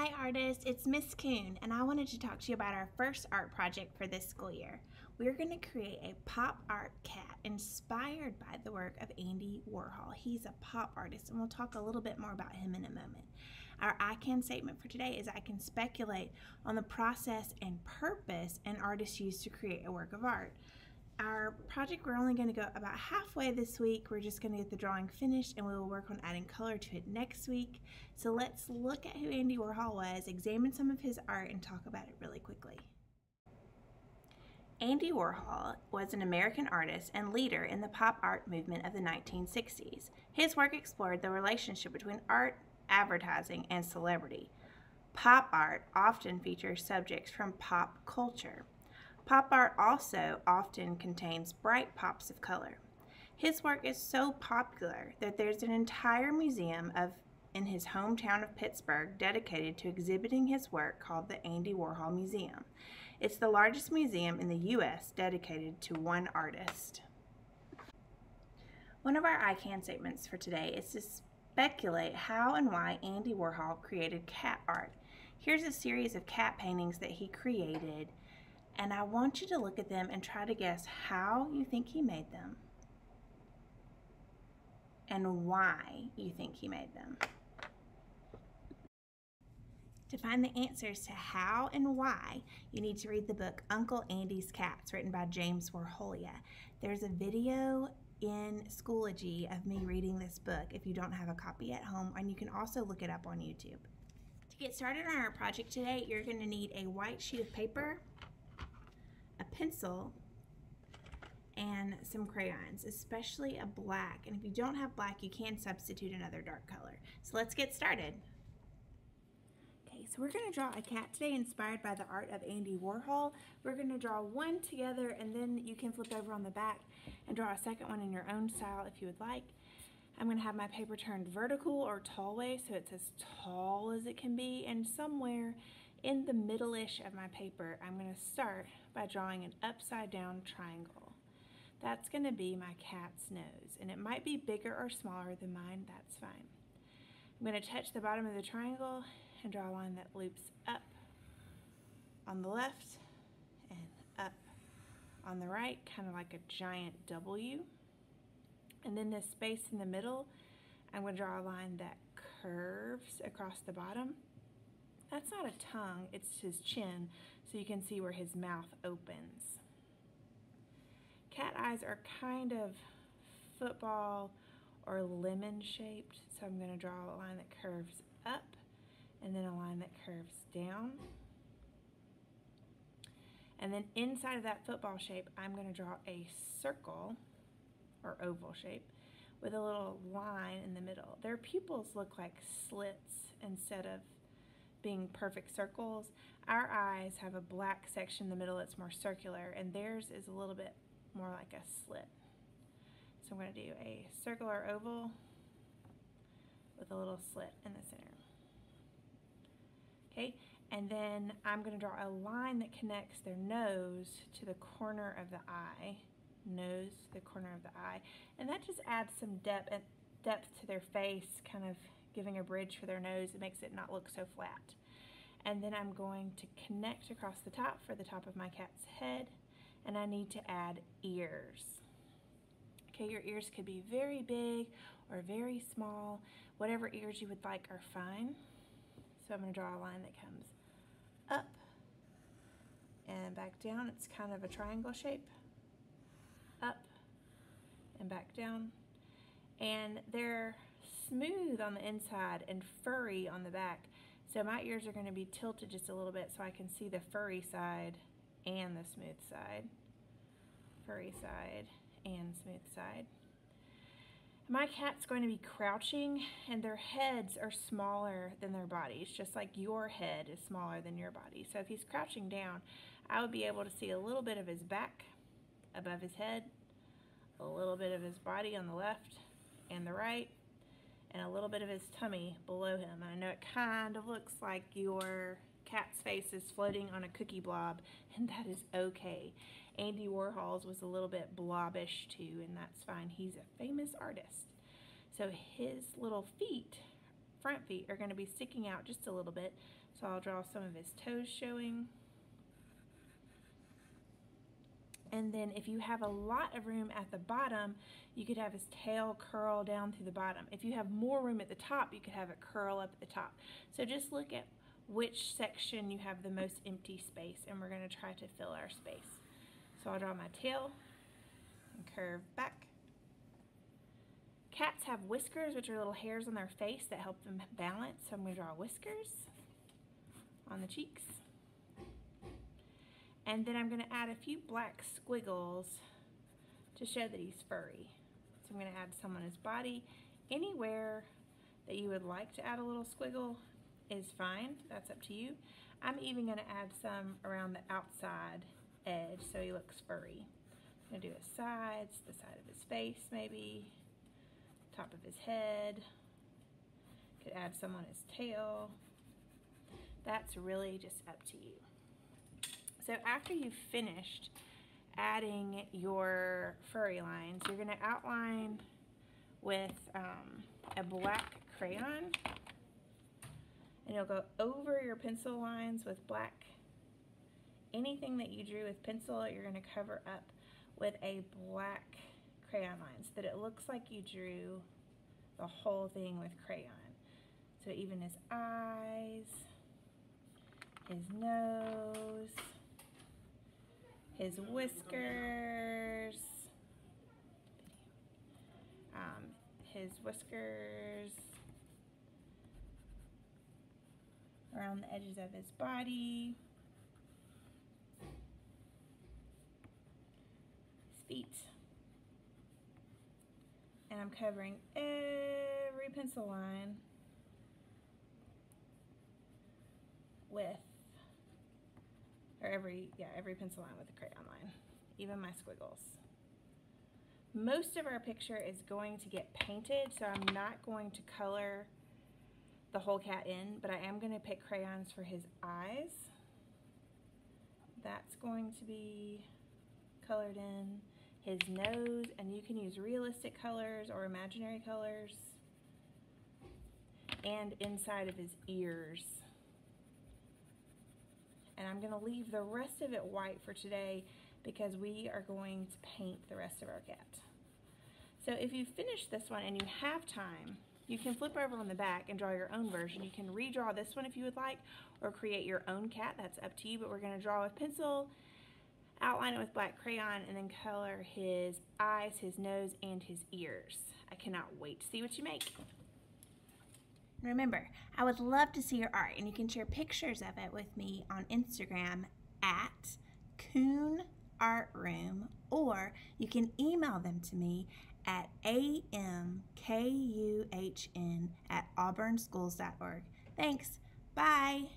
Hi artists, it's Miss Coon and I wanted to talk to you about our first art project for this school year. We're going to create a pop art cat inspired by the work of Andy Warhol. He's a pop artist and we'll talk a little bit more about him in a moment. Our I can statement for today is I can speculate on the process and purpose an artist used to create a work of art. Our project, we're only going to go about halfway this week. We're just going to get the drawing finished and we will work on adding color to it next week. So let's look at who Andy Warhol was, examine some of his art, and talk about it really quickly. Andy Warhol was an American artist and leader in the pop art movement of the 1960s. His work explored the relationship between art, advertising, and celebrity. Pop art often features subjects from pop culture. Pop art also often contains bright pops of color. His work is so popular that there's an entire museum in his hometown of Pittsburgh dedicated to exhibiting his work called the Andy Warhol Museum. It's the largest museum in the U.S. dedicated to one artist. One of our I can statements for today is to speculate how and why Andy Warhol created cat art. Here's a series of cat paintings that he created, and I want you to look at them and try to guess how you think he made them and why you think he made them. To find the answers to how and why, you need to read the book Uncle Andy's Cats, written by James Warhol. There's a video in Schoology of me reading this book if you don't have a copy at home, and you can also look it up on YouTube. To get started on our project today, you're going to need a white sheet of paper, a pencil, and some crayons, especially a black. And if you don't have black, you can substitute another dark color. So let's get started. Okay, so we're going to draw a cat today inspired by the art of Andy Warhol. We're going to draw one together, and then you can flip over on the back and draw a second one in your own style if you would like. I'm going to have my paper turned vertical or tall way, so it's as tall as it can be, and somewhere in the middle-ish of my paper, I'm going to start by drawing an upside down triangle. That's going to be my cat's nose, and it might be bigger or smaller than mine, that's fine. I'm going to touch the bottom of the triangle and draw a line that loops up on the left and up on the right, kind of like a giant W. And then this space in the middle, I'm going to draw a line that curves across the bottom. That's not a tongue, it's his chin, so you can see where his mouth opens. Cat eyes are kind of football or lemon shaped, so I'm going to draw a line that curves up and then a line that curves down. And then inside of that football shape, I'm going to draw a circle or oval shape with a little line in the middle. Their pupils look like slits instead of being perfect circles. Our eyes have a black section in the middle that's more circular, and theirs is a little bit more like a slit. So I'm going to do a circle or oval with a little slit in the center. Okay, and then I'm going to draw a line that connects their nose to the corner of the eye. Nose to the corner of the eye, and that just adds some depth to their face, kind of giving a bridge for their nose. It makes it not look so flat. And then I'm going to connect across the top for the top of my cat's head, and I need to add ears. Okay, your ears could be very big or very small. Whatever ears you would like are fine. So I'm going to draw a line that comes up and back down. It's kind of a triangle shape. Up and back down, and they're smooth on the inside and furry on the back, so my ears are going to be tilted just a little bit so I can see the furry side and the smooth side. Furry side and smooth side. My cat's going to be crouching, and their heads are smaller than their bodies, just like your head is smaller than your body. So if he's crouching down, I would be able to see a little bit of his back above his head, a little bit of his body on the left and the right, and a little bit of his tummy below him. And I know it kind of looks like your cat's face is floating on a cookie blob, and that is okay. Andy Warhol's was a little bit blobbish too, and that's fine. He's a famous artist. So his little feet front feet are going to be sticking out just a little bit. So I'll draw some of his toes showing. And then if you have a lot of room at the bottom, you could have his tail curl down through the bottom. If you have more room at the top, you could have it curl up at the top. So just look at which section you have the most empty space, and we're going to try to fill our space. So I'll draw my tail and curve back. Cats have whiskers, which are little hairs on their face that help them balance. So I'm going to draw whiskers on the cheeks. And then I'm going to add a few black squiggles to show that he's furry. So I'm going to add some on his body. Anywhere that you would like to add a little squiggle is fine. That's up to you. I'm even going to add some around the outside edge so he looks furry. I'm going to do his sides, the side of his face maybe, top of his head. Could add some on his tail. That's really just up to you. So after you've finished adding your furry lines, you're going to outline with a black crayon, and you'll go over your pencil lines with black. Anything that you drew with pencil, you're going to cover up with a black crayon line so that it looks like you drew the whole thing with crayon. So even his eyes, his nose, his whiskers, around the edges of his body, his feet, and I'm covering every pencil line with, or every pencil line with a crayon line, even my squiggles. Most of our picture is going to get painted, so I'm not going to color the whole cat in, but I am going to pick crayons for his eyes. That's going to be colored in. His nose, and you can use realistic colors or imaginary colors. And inside of his ears. And I'm going to leave the rest of it white for today because we are going to paint the rest of our cat. So if you finish this one and you have time, you can flip over on the back and draw your own version. You can redraw this one if you would like, or create your own cat. That's up to you, but we're going to draw with pencil, outline it with black crayon, and then color his eyes, his nose, and his ears. I cannot wait to see what you make. Remember, I would love to see your art, and you can share pictures of it with me on Instagram at Coon Art Room, or you can email them to me at amkuhn@auburnschools.org. Thanks. Bye.